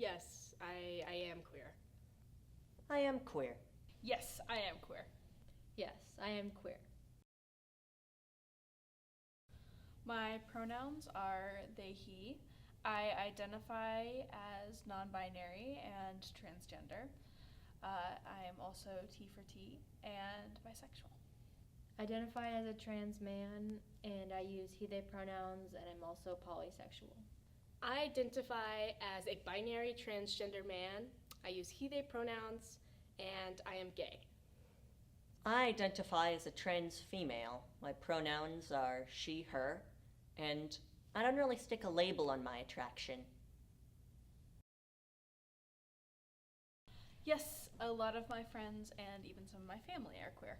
Yes, I am queer. I am queer. Yes, I am queer. Yes, I am queer. My pronouns are they, he. I identify as non-binary and transgender. I am also T for T and bisexual. Identify as a trans man, and I use he, they pronouns, and I'm also polysexual. I identify as a binary transgender man. I use he, they pronouns, and I am gay. I identify as a trans female. My pronouns are she, her, and I don't really stick a label on my attraction. Yes, a lot of my friends and even some of my family are queer.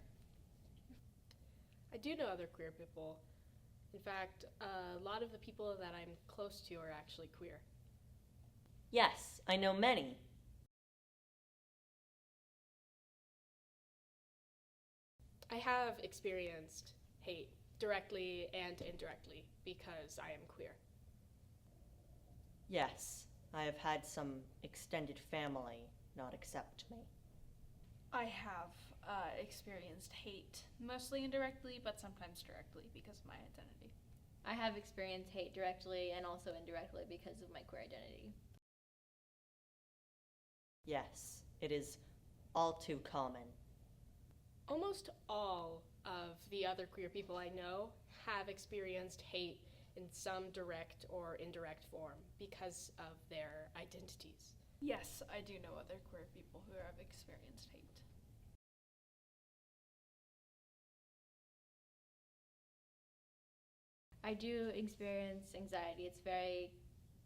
I do know other queer people. In fact, a lot of the people that I'm close to are actually queer. Yes, I know many. I have experienced hate directly and indirectly because I am queer. Yes, I have had some extended family not accept me. I have experienced hate, mostly indirectly, but sometimes directly because of my identity. I have experienced hate directly and also indirectly because of my queer identity. Yes, it is all too common. Almost all of the other queer people I know have experienced hate in some direct or indirect form because of their identities. Yes, I do know other queer people who have experienced hate. I do experience anxiety. It's very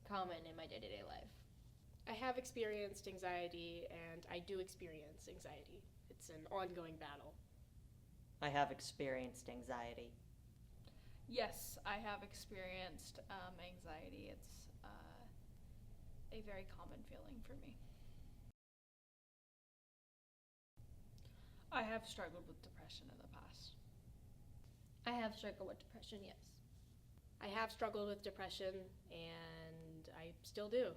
common in my day-to-day life. I have experienced anxiety, and I do experience anxiety. It's an ongoing battle. I have experienced anxiety. Yes, I have experienced anxiety. It's a very common feeling for me. I have struggled with depression in the past. I have struggled with depression, yes. I have struggled with depression, and I still do.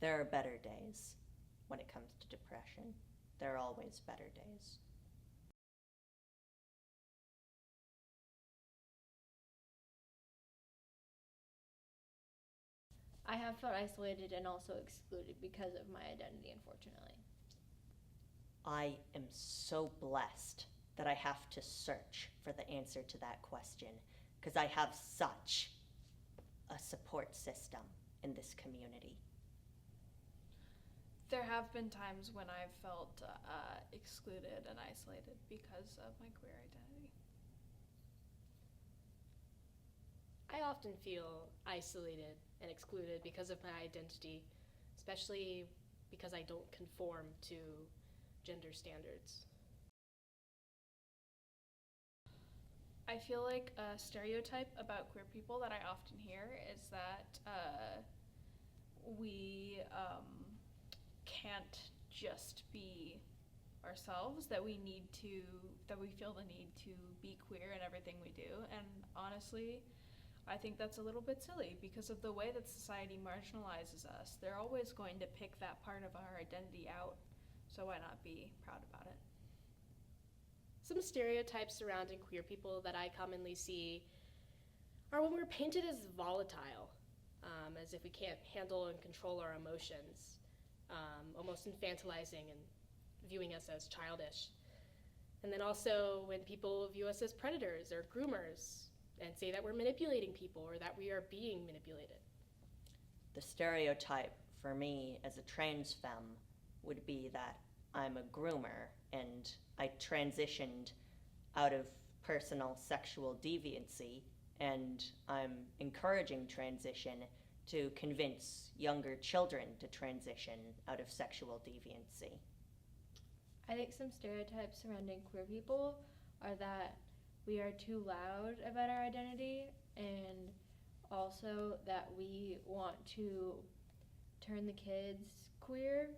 There are better days when it comes to depression. There are always better days. I have felt isolated and also excluded because of my identity, unfortunately. I am so blessed that I have to search for the answer to that question because I have such a support system in this community. There have been times when I've felt excluded and isolated because of my queer identity. I often feel isolated and excluded because of my identity, especially because I don't conform to gender standards. I feel like a stereotype about queer people that I often hear is that we can't just be ourselves, that we feel the need to be queer in everything we do. And honestly, I think that's a little bit silly because of the way that society marginalizes us. They're always going to pick that part of our identity out, so why not be proud about it? Some stereotypes surrounding queer people that I commonly see are when we're painted as volatile, as if we can't handle and control our emotions, almost infantilizing and viewing us as childish. And then also when people view us as predators or groomers and say that we're manipulating people or that we are being manipulated. The stereotype for me as a trans femme would be that I'm a groomer and I transitioned out of personal sexual deviancy, and I'm encouraging transition to convince younger children to transition out of sexual deviancy. I think some stereotypes surrounding queer people are that we are too loud about our identity, and also that we want to turn the kids queer.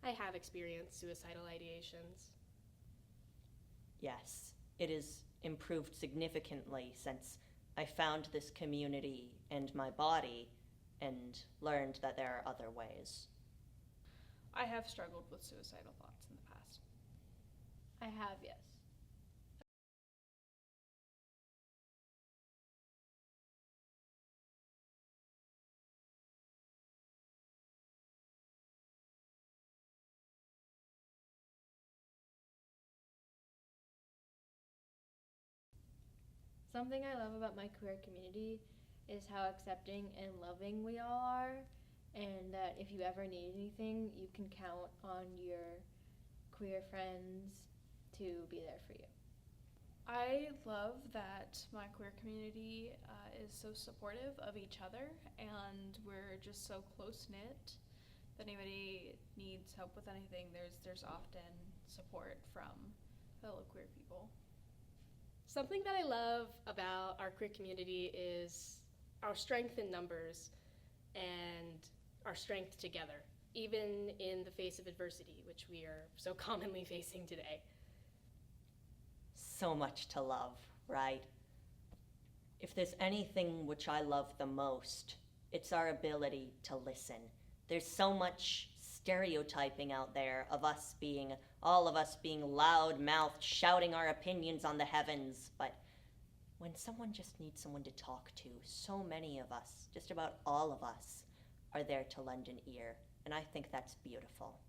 I have experienced suicidal ideations. Yes, it has improved significantly since I found this community and my body and learned that there are other ways. I have struggled with suicidal thoughts in the past. I have, yes. Something I love about my queer community is how accepting and loving we all are, and that if you ever need anything, you can count on your queer friends to be there for you. I love that my queer community is so supportive of each other, and we're just so close-knit. If anybody needs help with anything, there's often support from fellow queer people. Something that I love about our queer community is our strength in numbers and our strength together, even in the face of adversity, which we are so commonly facing today. So much to love, right? If there's anything which I love the most, it's our ability to listen. There's so much stereotyping out there of all of us being loud-mouthed, shouting our opinions on the heavens, but when someone just needs someone to talk to, so many of us, just about all of us, are there to lend an ear, and I think that's beautiful.